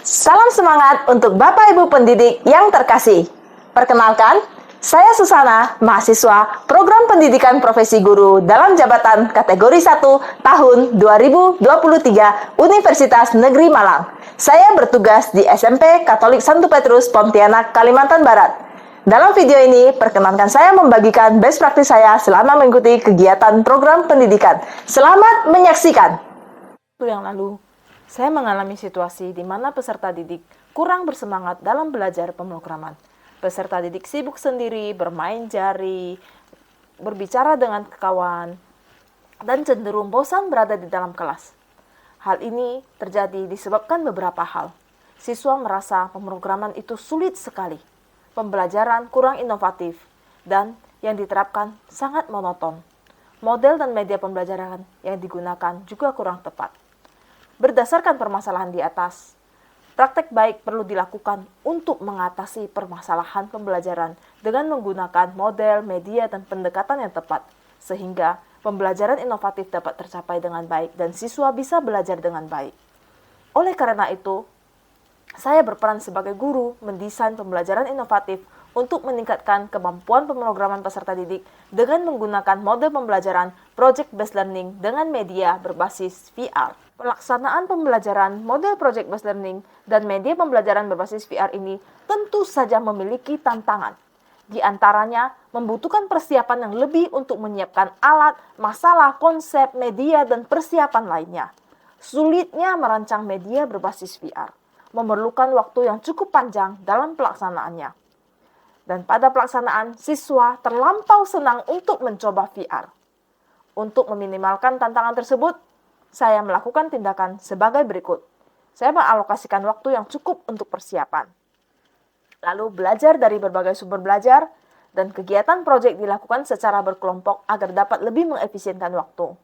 Salam semangat untuk Bapak Ibu pendidik yang terkasih. Perkenalkan, saya Susana, mahasiswa Program Pendidikan Profesi Guru dalam jabatan kategori 1 tahun 2023 Universitas Negeri Malang. Saya bertugas di SMP Katolik Santo Petrus Pontianak, Kalimantan Barat. Dalam video ini, perkenankan saya membagikan best practice saya selama mengikuti kegiatan program pendidikan. Selamat menyaksikan. Yang lalu, saya mengalami situasi di mana peserta didik kurang bersemangat dalam belajar pemrograman. Peserta didik sibuk sendiri, bermain jari, berbicara dengan kawan, dan cenderung bosan berada di dalam kelas. Hal ini terjadi disebabkan beberapa hal. Siswa merasa pemrograman itu sulit sekali, pembelajaran kurang inovatif, dan yang diterapkan sangat monoton. Model dan media pembelajaran yang digunakan juga kurang tepat. Berdasarkan permasalahan di atas, praktek baik perlu dilakukan untuk mengatasi permasalahan pembelajaran dengan menggunakan model, media, dan pendekatan yang tepat, sehingga pembelajaran inovatif dapat tercapai dengan baik dan siswa bisa belajar dengan baik. Oleh karena itu, saya berperan sebagai guru mendesain pembelajaran inovatif untuk meningkatkan kemampuan pemrograman peserta didik dengan menggunakan model pembelajaran project-based learning dengan media berbasis VR. Pelaksanaan pembelajaran model project-based learning dan media pembelajaran berbasis VR ini tentu saja memiliki tantangan. Di antaranya, membutuhkan persiapan yang lebih untuk menyiapkan alat, masalah, konsep, media, dan persiapan lainnya. Sulitnya merancang media berbasis VR, memerlukan waktu yang cukup panjang dalam pelaksanaannya. Dan pada pelaksanaan, siswa terlampau senang untuk mencoba VR. Untuk meminimalkan tantangan tersebut, saya melakukan tindakan sebagai berikut. Saya mengalokasikan waktu yang cukup untuk persiapan. Lalu belajar dari berbagai sumber belajar, dan kegiatan proyek dilakukan secara berkelompok agar dapat lebih mengefisienkan waktu.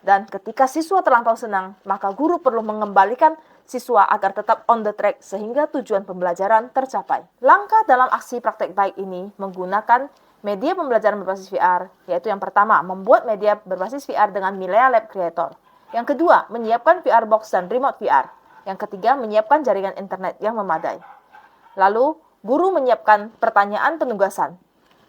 Dan ketika siswa terlampau senang, maka guru perlu mengembalikan siswa agar tetap on the track sehingga tujuan pembelajaran tercapai. Langkah dalam aksi praktek baik ini menggunakan media pembelajaran berbasis VR, yaitu yang pertama, membuat media berbasis VR dengan Milea Lab Creator. Yang kedua, menyiapkan VR box dan remote VR. Yang ketiga, menyiapkan jaringan internet yang memadai. Lalu, guru menyiapkan pertanyaan penugasan.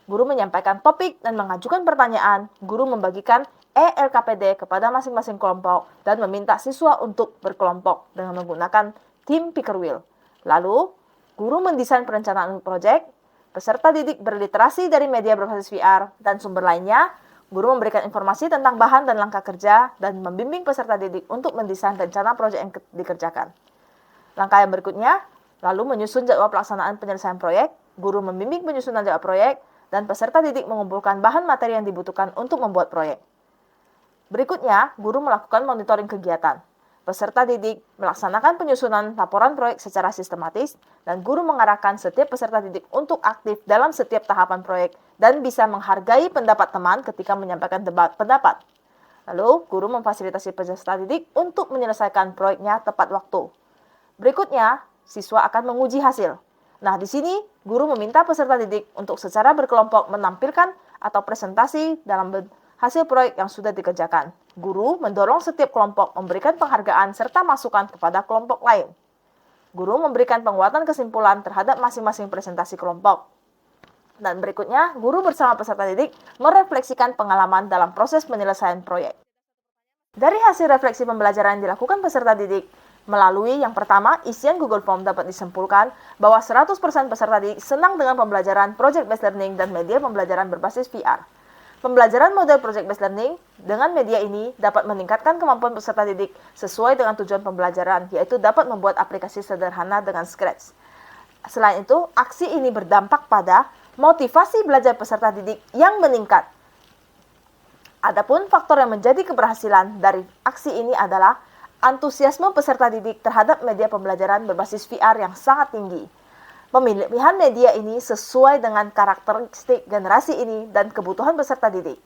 Guru menyampaikan topik dan mengajukan pertanyaan. Guru membagikan ELKPD kepada masing-masing kelompok dan meminta siswa untuk berkelompok dengan menggunakan tim picker wheel. Lalu, guru mendesain perencanaan proyek, peserta didik berliterasi dari media berbasis VR dan sumber lainnya. Guru memberikan informasi tentang bahan dan langkah kerja dan membimbing peserta didik untuk mendesain rencana proyek yang dikerjakan. Langkah yang berikutnya, lalu menyusun jadwal pelaksanaan penyelesaian proyek. Guru membimbing penyusunan jadwal proyek dan peserta didik mengumpulkan bahan materi yang dibutuhkan untuk membuat proyek. Berikutnya, guru melakukan monitoring kegiatan. Peserta didik melaksanakan penyusunan laporan proyek secara sistematis, dan guru mengarahkan setiap peserta didik untuk aktif dalam setiap tahapan proyek dan bisa menghargai pendapat teman ketika menyampaikan pendapat. Lalu, guru memfasilitasi peserta didik untuk menyelesaikan proyeknya tepat waktu. Berikutnya, siswa akan menguji hasil. Nah, di sini guru meminta peserta didik untuk secara berkelompok menampilkan atau presentasi dalam hasil proyek yang sudah dikerjakan. Guru mendorong setiap kelompok memberikan penghargaan serta masukan kepada kelompok lain. Guru memberikan penguatan kesimpulan terhadap masing-masing presentasi kelompok. Dan berikutnya, guru bersama peserta didik merefleksikan pengalaman dalam proses penyelesaian proyek. Dari hasil refleksi pembelajaran yang dilakukan peserta didik, melalui yang pertama, isian Google Form dapat disimpulkan bahwa 100% peserta didik senang dengan pembelajaran project-based learning dan media pembelajaran berbasis VR. Pembelajaran model project-based learning dengan media ini dapat meningkatkan kemampuan peserta didik sesuai dengan tujuan pembelajaran, yaitu dapat membuat aplikasi sederhana dengan Scratch. Selain itu, aksi ini berdampak pada motivasi belajar peserta didik yang meningkat. Adapun faktor yang menjadi keberhasilan dari aksi ini adalah antusiasme peserta didik terhadap media pembelajaran berbasis VR yang sangat tinggi. Pemilihan media ini sesuai dengan karakteristik generasi ini dan kebutuhan peserta didik.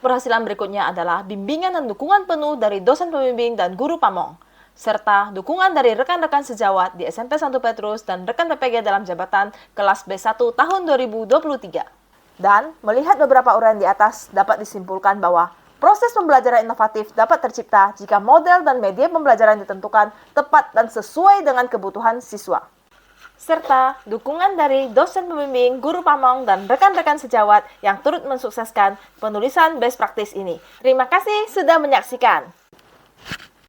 Keberhasilan berikutnya adalah bimbingan dan dukungan penuh dari dosen pembimbing dan guru pamong, serta dukungan dari rekan-rekan sejawat di SMP Santo Petrus dan rekan PPG dalam jabatan kelas B1 tahun 2023. Dan melihat beberapa uraian di atas dapat disimpulkan bahwa Proses pembelajaran inovatif dapat tercipta jika model dan media pembelajaran ditentukan tepat dan sesuai dengan kebutuhan siswa. Serta dukungan dari dosen pembimbing, guru pamong, dan rekan-rekan sejawat yang turut mensukseskan penulisan best practice ini. Terima kasih sudah menyaksikan.